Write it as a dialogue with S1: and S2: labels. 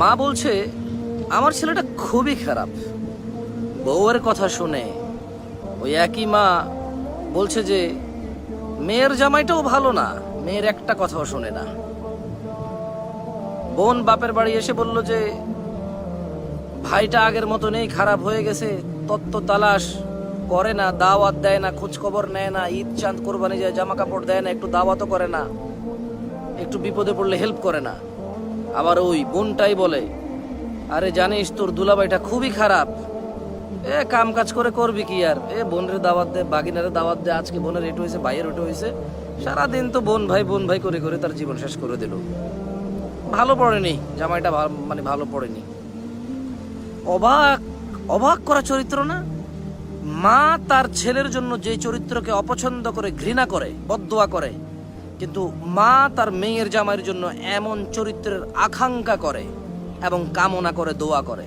S1: মা বলছে আমার ছেলেটা খুবই খারাপ। বউয়ের কথা শুনে ওই একই মা বলছে যে মেয়ের জামাইটাও ভালো না, মেয়ের একটা কথাও শোনে না। বোন বাপের বাড়ি এসে বলল যে ভাইটা আগের মতো নেই, খারাপ হয়ে গেছে, তত্ত্ব তালাশ করে না, দাওয়াত দেয় না, খোঁজ খবর নেয় না, ঈদ চাঁদ কোরবানি যায় জামা কাপড় দেয় না, একটু দাওয়াতও করে না, একটু বিপদে পড়লে হেল্প করে না। আবার ওই বোনটাই বলে আরে জানিস তোর দুলাভাইটা খুবই খারাপ, কাম কাজ করে করবি কি আর, বোনের দাওয়াত দে, বাগিনারে দাওয়াত দে, আজকে বোনের এটো হয়েছে, ভাইয়ের ওটো হয়েছে, সারাদিন তো বোন ভাই করে করে তার জীবন শেষ করে দিল। ভালো পড়েনি জামাইটা, মানে ভালো পড়েনি। অবাক অবাক করা চরিত্র না? মা তার ছেলের জন্য যে চরিত্রকে অপছন্দ করে, ঘৃণা করে, বদদোয়া করে, কিন্তু মা তার মেয়ের জামাইয়ের জন্য এমন চরিত্রের আকাঙ্ক্ষা করে এবং কামনা করে, দোয়া করে।